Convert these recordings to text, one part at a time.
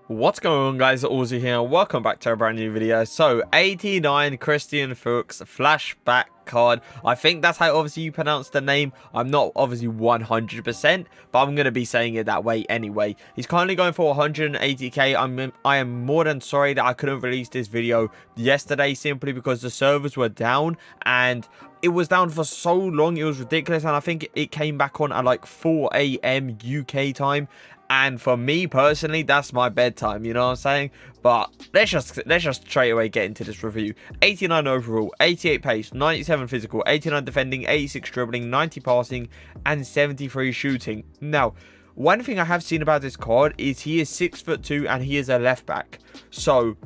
What's going on, guys? Auzio here. Welcome back to a brand new video. So 89 Christian Fuchs flashback card. I think that's how obviously you pronounce the name. I'm not obviously 100%, but I'm going to be saying it that way anyway. He's currently going for 180k. I am more than sorry that I couldn't release this video yesterday simply because the servers were down and it was down for so long. It was ridiculous, and I think it came back on at like 4 AM UK time. And for me personally, that's my bedtime, you know what I'm saying? But let's just straight away get into this review. 89 overall, 88 pace, 97 physical, 89 defending, 86 dribbling, 90 passing, and 73 shooting. Now, one thing I have seen about this card is he is 6'2" and he is a left back. So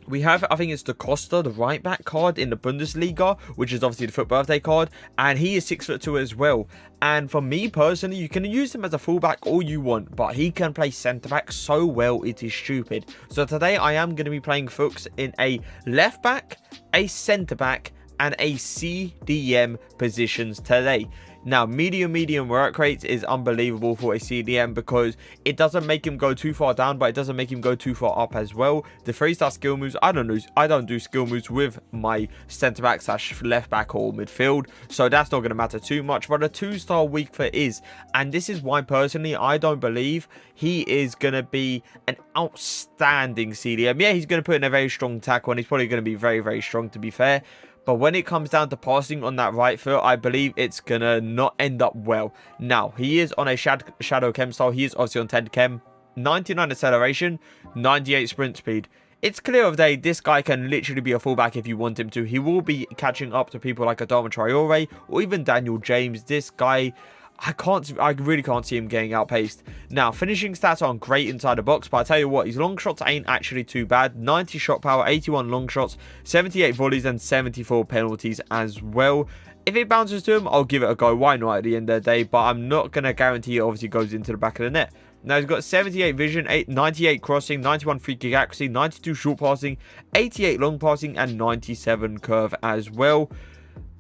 we have, I think it's the Costa, the right back card in the Bundesliga, which is obviously the FUT birthday card, and he is 6'2" as well. And for me personally, you can use him as a fullback all you want, but he can play centre back so well it is stupid. So today I am going to be playing Fuchs in a left back, a centre back, and a CDM positions today. Now, medium work rates is unbelievable for a CDM because it doesn't make him go too far down, but it doesn't make him go too far up as well. The 3-star skill moves, I don't do skill moves with my centre back / left back or midfield, so that's not going to matter too much. But a 2-star weak foot is, and this is why personally I don't believe he is going to be an outstanding CDM. Yeah, he's going to put in a very strong tackle, and he's probably going to be very strong, to be fair. But when it comes down to passing on that right foot, I believe it's going to not end up well. Now, he is on a shadow chem style. He is obviously on 10 chem. 99 acceleration, 98 sprint speed. It's clear of day, this guy can literally be a fullback if you want him to. He will be catching up to people like Adama Traore or even Daniel James. This guy, I really can't see him getting outpaced. Now, finishing stats aren't great inside the box, but I tell you what, his long shots ain't actually too bad. 90 shot power, 81 long shots, 78 volleys, and 74 penalties as well. If it bounces to him, I'll give it a go. Why not at the end of the day? But I'm not going to guarantee it obviously goes into the back of the net. Now, he's got 78 vision, 98 crossing, 91 free kick accuracy, 92 short passing, 88 long passing, and 97 curve as well.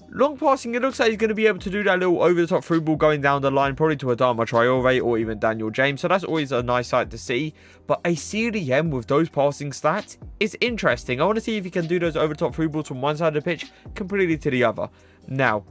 Long passing, it looks like he's going to be able to do that little over-the-top through ball going down the line, probably to Adama Traore or even Daniel James. So that's always a nice sight to see. But a CDM with those passing stats is interesting. I want to see if he can do those over-the-top through balls from one side of the pitch completely to the other. Now,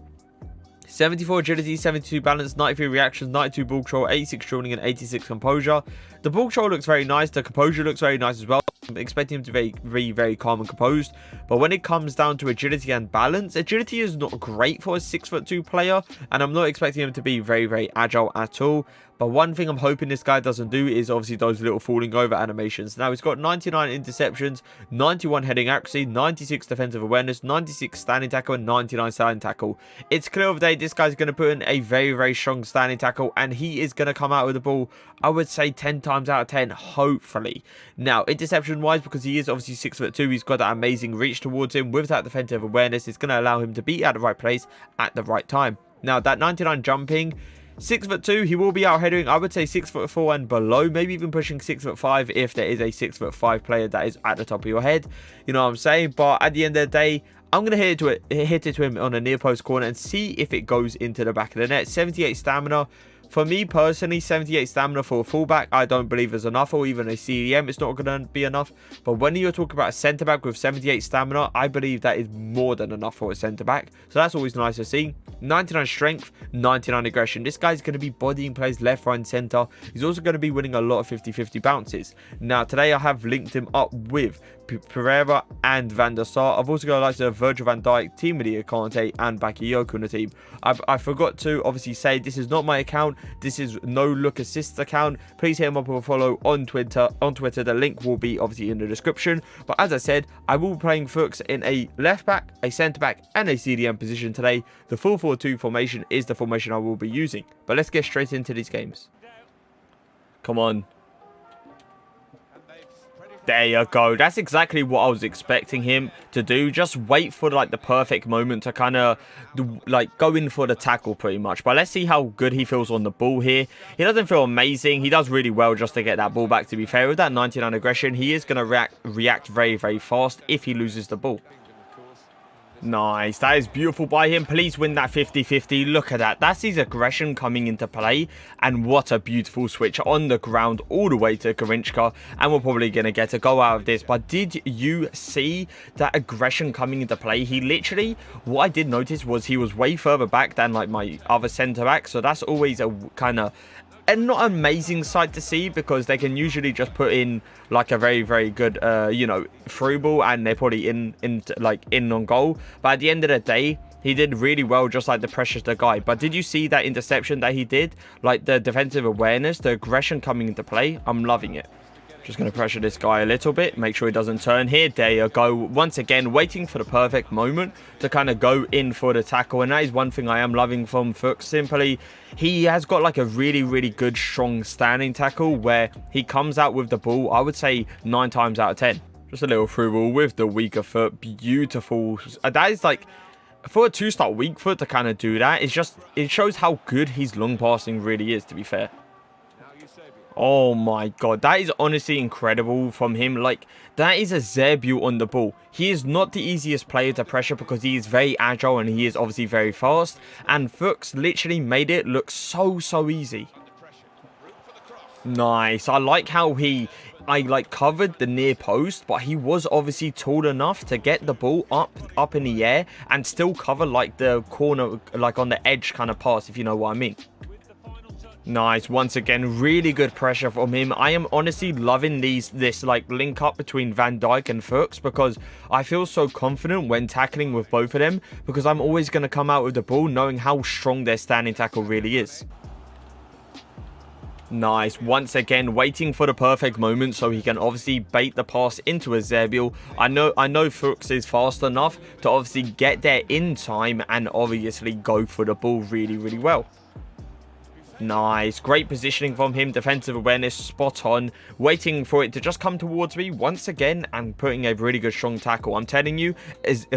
74 agility, 72 balance, 93 reactions, 92 ball control, 86 dribbling, and 86 composure. The ball control looks very nice. The composure looks very nice as well. I'm expecting him to be very calm and composed. But when it comes down to agility and balance, agility is not great for a 6'2" player. And I'm not expecting him to be very agile at all. But one thing I'm hoping this guy doesn't do is obviously those little falling over animations. Now, he's got 99 interceptions, 91 heading accuracy, 96 defensive awareness, 96 standing tackle, and 99 standing tackle. It's clear of day this guy's going to put in a very strong standing tackle, and he is going to come out with the ball, I would say 10 times out of 10, hopefully. Now, interception-wise, because he is obviously 6'2", he's got that amazing reach towards him with that defensive awareness. It's going to allow him to be at the right place at the right time. Now, that 99 jumping, 6'2", he will be out heading, I would say 6'4" and below, maybe even pushing 6'5" if there is a 6'5" player that is at the top of your head. You know what I'm saying? But at the end of the day, I'm going to hit it to him on a near post corner and see if it goes into the back of the net. 78 stamina. For me personally, 78 stamina for a fullback, I don't believe is enough, or even a CDM, it's not going to be enough. But when you're talking about a centre-back with 78 stamina, I believe that is more than enough for a centre-back. So that's always nice to see. 99 strength, 99 aggression. This guy's going to be bodying plays left, right, and centre. He's also going to be winning a lot of 50-50 bounces. Now, today I have linked him up with Pereira and Van der Sar. I've also got like the Virgil van Dijk, Timothy Kante, and Bakayoko on the team. I forgot to obviously say this is not my account. This is No Look Assists account. Please hit him up with a follow on Twitter. The link will be obviously in the description. But as I said, I will be playing Fuchs in a left back, a centre back, and a CDM position today. The 4-4-2 formation is the formation I will be using. But let's get straight into these games. Come on. There you go. That's exactly what I was expecting him to do. Just wait for like the perfect moment to kind of like go in for the tackle pretty much. But let's see how good he feels on the ball here. He doesn't feel amazing. He does really well just to get that ball back, to be fair. With that 99 aggression, he is going to react very fast if he loses the ball. Nice. That is beautiful by him. Please win that 50-50. Look at that. That's his aggression coming into play. And what a beautiful switch on the ground all the way to Garinchka. And we're probably going to get a go out of this. But did you see that aggression coming into play? He literally, what I did notice was he was way further back than like my other centre back. So that's always a kind of not amazing sight to see, because they can usually just put in like a very, very good you know, through ball, and they're probably in on goal. But at the end of the day, he did really well, just like the pressure to the guy. But did you see that interception that he did? Like the defensive awareness, the aggression coming into play. I'm loving it. Just going to pressure this guy a little bit. Make sure he doesn't turn here. There you go. Once again, waiting for the perfect moment to kind of go in for the tackle. And that is one thing I am loving from Fuchs. Simply, he has got like a really, really good, strong standing tackle where he comes out with the ball, I would say 9 times out of 10. Just a little through ball with the weaker foot. Beautiful. That is like, for a 2-star weak foot to kind of do that, it's just, it shows how good his long passing really is, to be fair. Oh my god, that is honestly incredible from him. Like, that is a Zerbule on the ball. He is not the easiest player to pressure because he is very agile and he is obviously very fast. And Fuchs literally made it look so easy. Nice. I like how I like covered the near post, but he was obviously tall enough to get the ball up in the air and still cover like the corner, like on the edge kind of pass, if you know what I mean. Nice. Once again, really good pressure from him. I am honestly loving this like link up between Van Dijk and Fuchs, because I feel so confident when tackling with both of them, because I'm always going to come out with the ball knowing how strong their standing tackle really is. Nice. Once again, waiting for the perfect moment so he can obviously bait the pass into a Zerbule. I know Fuchs is fast enough to obviously get there in time and obviously go for the ball really well. Nice. Great positioning from him. Defensive awareness spot on. Waiting for it to just come towards me once again and putting a really good strong tackle. I'm telling you,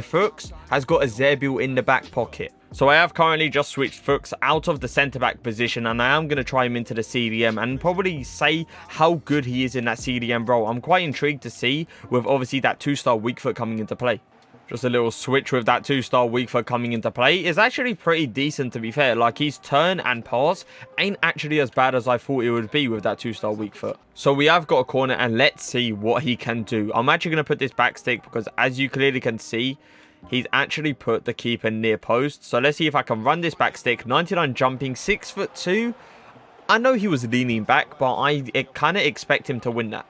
Fuchs has got a Zerbule in the back pocket. So I have currently just switched Fuchs out of the centre-back position, and I am going to try him into the CDM and probably say how good he is in that CDM role. I'm quite intrigued to see, with obviously that 2-star weak foot coming into play. Just a little switch with that 2-star weak foot coming into play is actually pretty decent, to be fair. Like, his turn and pass ain't actually as bad as I thought it would be with that 2-star weak foot. So we have got a corner, and let's see what he can do. I'm actually going to put this back stick because, as you clearly can see, he's actually put the keeper near post. So let's see if I can run this back stick. 99 jumping, 6'2". I know he was leaning back, but I kind of expect him to win that.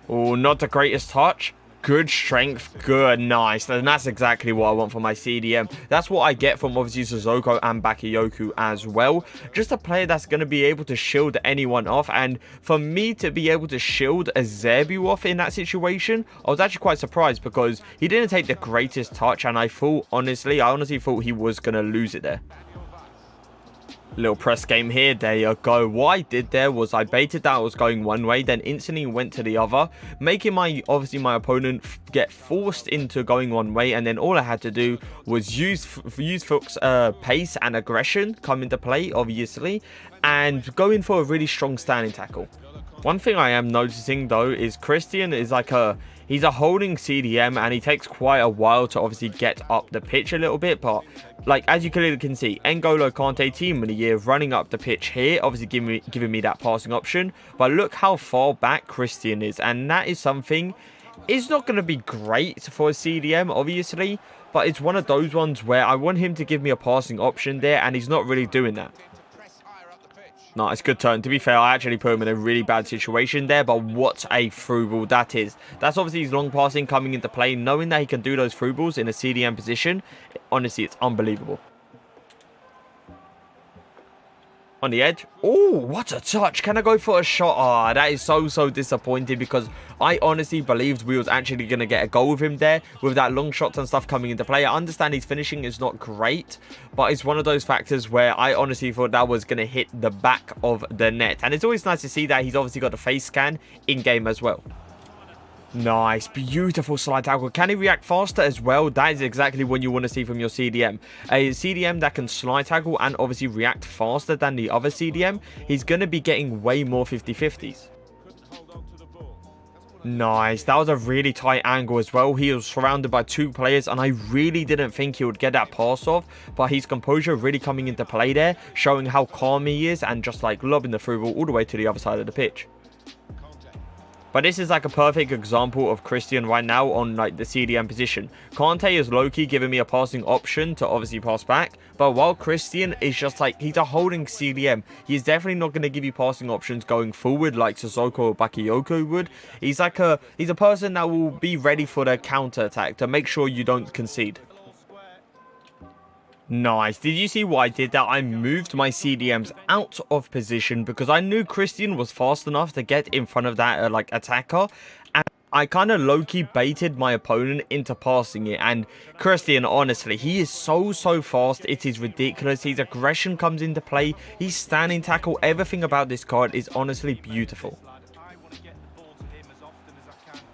Oh, not the greatest touch. Good strength, good, nice. And that's exactly what I want for my CDM. That's what I get from obviously Sissoko and Bakayoko as well. Just a player that's going to be able to shield anyone off. And for me to be able to shield a Zerbule off in that situation, I was actually quite surprised because he didn't take the greatest touch. And I honestly thought he was going to lose it there. Little press game here. There you go. What I did there was I baited that I was going one way, then instantly went to the other, making my opponent get forced into going one way. And then all I had to do was use Fuchs' pace and aggression come into play, obviously, and go in for a really strong standing tackle. One thing I am noticing though is Christian is like he's a holding CDM, and he takes quite a while to obviously get up the pitch a little bit. But like, as you clearly can see, N'Golo Kante, team of the year, running up the pitch here, obviously giving me that passing option. But look how far back Christian is, and that is something. It's not going to be great for a CDM, obviously, but it's one of those ones where I want him to give me a passing option there, and he's not really doing that. Nice, good turn. To be fair, I actually put him in a really bad situation there, but what a through ball that is. That's obviously his long passing coming into play. Knowing that he can do those through balls in a CDM position, honestly, it's unbelievable. On the edge. Oh, what a touch. Can I go for a shot? Ah, that is so disappointing, because I honestly believed we was actually going to get a goal with him there, with that long shots and stuff coming into play. I understand his finishing is not great, but it's one of those factors where I honestly thought that was going to hit the back of the net. And it's always nice to see that he's obviously got a face scan in-game as well. Nice, beautiful slide tackle. Can he react faster as well? That is exactly what you want to see from your CDM. A CDM that can slide tackle and obviously react faster than the other CDM, he's going to be getting way more 50-50s. Nice. That was a really tight angle as well. He was surrounded by 2 players, and I really didn't think he would get that pass off, but his composure really coming into play there, showing how calm he is and just like lobbing the through ball all the way to the other side of the pitch. But this is like a perfect example of Christian right now on like the CDM position. Kante is low-key giving me a passing option to obviously pass back. But while Christian is just like, he's a holding CDM. He's definitely not going to give you passing options going forward like Sissoko or Bakayoko would. He's a person that will be ready for the counter attack to make sure you don't concede. Nice. Did you see why I did that? I moved my CDMs out of position because I knew Christian was fast enough to get in front of that like attacker, and I kind of low-key baited my opponent into passing it. And Christian, honestly, he is so fast, it is ridiculous. His aggression comes into play, his standing tackle, everything about this card is honestly beautiful.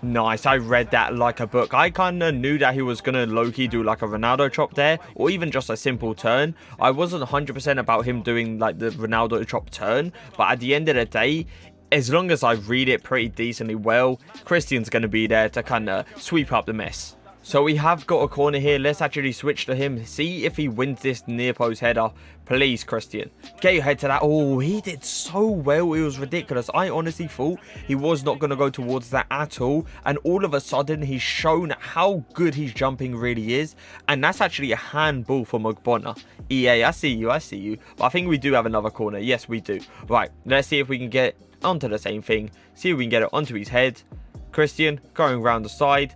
Nice, I read that like a book. I kind of knew that he was going to low-key do like a Ronaldo chop there, or even just a simple turn. I wasn't 100% about him doing like the Ronaldo chop turn, but at the end of the day, as long as I read it pretty decently well, Christian's going to be there to kind of sweep up the mess. So we have got a corner here. Let's actually switch to him. See if he wins this near post header. Please, Christian. Get your head to that. Oh, he did so well. It was ridiculous. I honestly thought he was not going to go towards that at all. And all of a sudden, he's shown how good his jumping really is. And that's actually a handball for Mogbona. EA, I see you. I see you. But I think we do have another corner. Yes, we do. Right. Let's see if we can get onto the same thing. See if we can get it onto his head. Christian going around the side.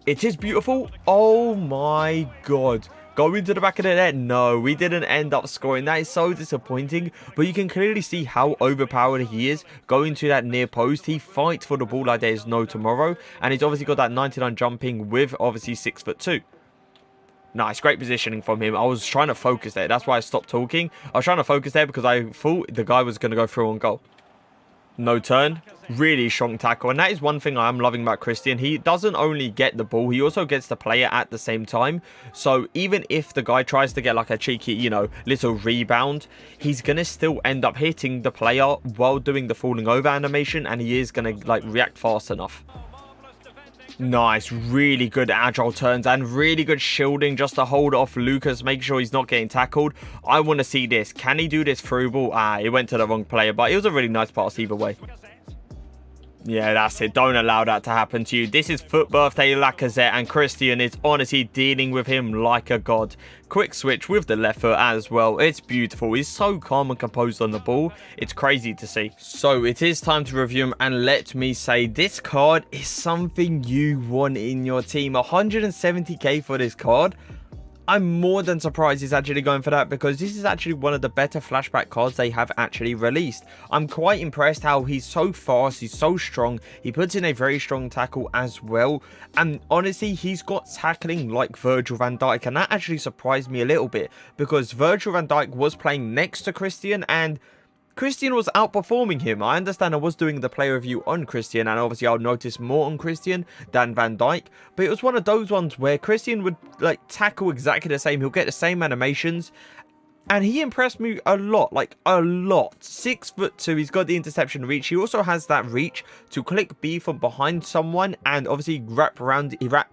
It is beautiful. Oh my god. Going to the back of the net. No, we didn't end up scoring. That is so disappointing. But you can clearly see how overpowered he is. Going to that near post. He fights for the ball like there is no tomorrow. And he's obviously got that 99 jumping with obviously 6'2". Nice, great positioning from him. I was trying to focus there. That's why I stopped talking. I was trying to focus there because I thought the guy was going to go through on goal. No turn. Really strong tackle. And that is one thing I am loving about Christian. He doesn't only get the ball, he also gets the player at the same time. So even if the guy tries to get like a cheeky, you know, little rebound, he's going to still end up hitting the player while doing the falling over animation. And he is going to like react fast enough. Nice, really good agile turns and really good shielding just to hold off Lucas, make sure he's not getting tackled. I want to see this. Can he do this through ball? Ah, it went to the wrong player, but it was a really nice pass either way. Yeah, that's it. Don't allow that to happen to you. This is Foot Birthday Lacazette, and Christian is honestly dealing with him like a god. Quick switch with the left foot as well. It's beautiful. He's so calm and composed on the ball. It's crazy to see. So it is time to review him, and let me say, this card is something you want in your team. 170k for this card. I'm more than surprised he's actually going for that, because this is actually one of the better flashback cards they have actually released. I'm quite impressed how he's so fast, he's so strong, he puts in a very strong tackle as well, and honestly he's got tackling like Virgil van Dijk, and that actually surprised me a little bit, because Virgil van Dijk was playing next to Christian and Christian was outperforming him. I understand I was doing the player review on Christian, and obviously I'll notice more on Christian than Van Dijk, but it was one of those ones where Christian would like tackle exactly the same. He'll get the same animations, and he impressed me a lot, like a lot. 6'2", he's got the interception reach. He also has that reach to click B from behind someone and obviously wrap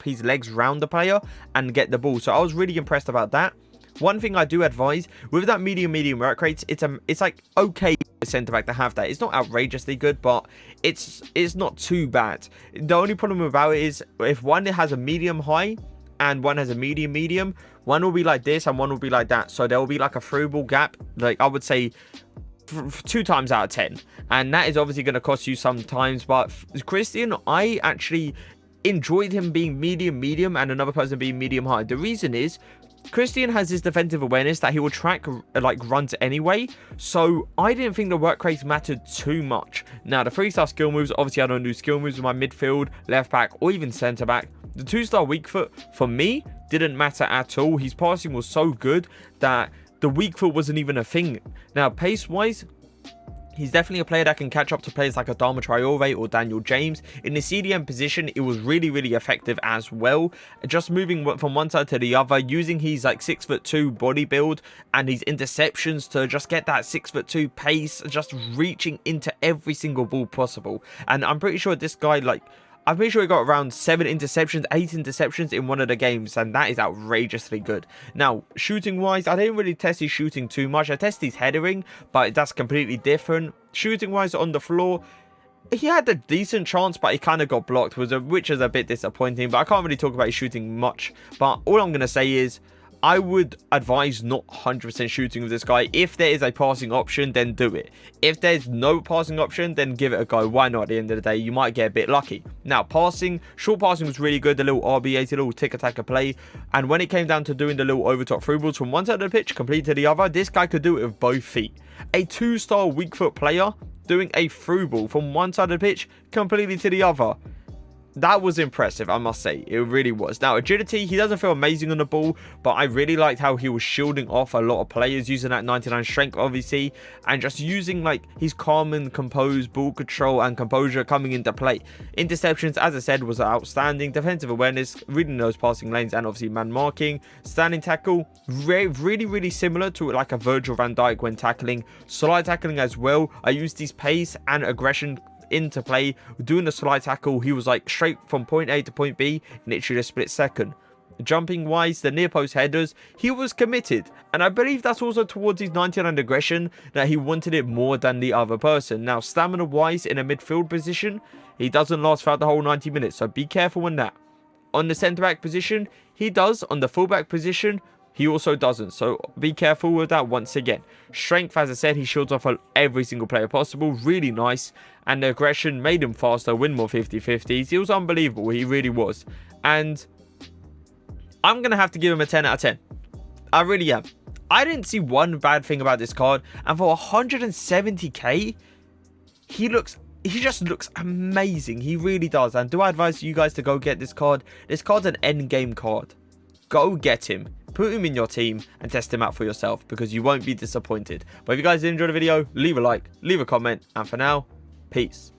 his legs around the player and get the ball. So I was really impressed about that. One thing I do advise, with that medium work rates, it's like okay centre back to have that. It's not outrageously good, but it's not too bad. The only problem about it is if one has a medium high and one has a medium, one will be like this and one will be like that. So there will be like a through ball gap, like I would say 2 times out of 10, and that is obviously going to cost you sometimes. But Christian, I actually enjoyed him being medium and another person being medium high. The reason is Christian has this defensive awareness that he will track like runs anyway, so I didn't think the work rates mattered too much. Now the 3-star skill moves, obviously I don't do skill moves with my midfield, left back or even centre back. The 2-star weak foot for me didn't matter at all. His passing was so good that the weak foot wasn't even a thing. Now pace wise, He's definitely a player that can catch up to players like Adama Traore or Daniel James. In the CDM position, it was really, really effective as well. Just moving from one side to the other, using his like 6'2" body build and his interceptions to just get that 6'2" pace, just reaching into every single ball possible. And I'm pretty sure this guy, like, I'm pretty sure he got around 8 interceptions in one of the games, and that is outrageously good. Now, shooting-wise, I didn't really test his shooting too much. I tested his headering, but that's completely different. Shooting-wise, on the floor, he had a decent chance, but he kind of got blocked, which is a bit disappointing. But I can't really talk about his shooting much. But all I'm going to say is, I would advise not 100% shooting with this guy. If there is a passing option, then do it. If there's no passing option, then give it a go. Why not? At the end of the day, you might get a bit lucky. Now, passing, short passing was really good. The little RB8, the little tick-attacker play. And when it came down to doing the little overtop through balls from one side of the pitch, complete to the other, this guy could do it with both feet. A 2-star weak foot player doing a through ball from one side of the pitch, completely to the other. That was impressive, I must say. It really was. Now, agility, he doesn't feel amazing on the ball, but I really liked how he was shielding off a lot of players, using that 99 strength, obviously, and just using, like, his calm and composed ball control and composure coming into play. Interceptions, as I said, was outstanding. Defensive awareness, reading those passing lanes, and obviously man marking. Standing tackle, really similar to, like, a Virgil van Dijk when tackling. Slide tackling as well. I used his pace and aggression into play. Doing the slide tackle, he was like straight from point A to point B in literally a split second. Jumping wise, the near post headers, he was committed, and I believe that's also towards his 99 aggression, that he wanted it more than the other person. Now, stamina wise, in a midfield position, he doesn't last throughout the whole 90 minutes, so be careful on that. On the centre back position, he does. On the full back position, he also doesn't, so be careful with that once again. Strength, as I said, he shields off every single player possible. Really nice. And the aggression made him faster, win more 50-50s. He was unbelievable. He really was. And I'm going to have to give him a 10 out of 10. I really am. I didn't see one bad thing about this card. And for 170k, he just looks amazing. He really does. And do I advise you guys to go get this card? This card's an end game card. Go get him. Put him in your team and test him out for yourself, because you won't be disappointed. But if you guys did enjoy the video, leave a like, leave a comment, and for now, peace.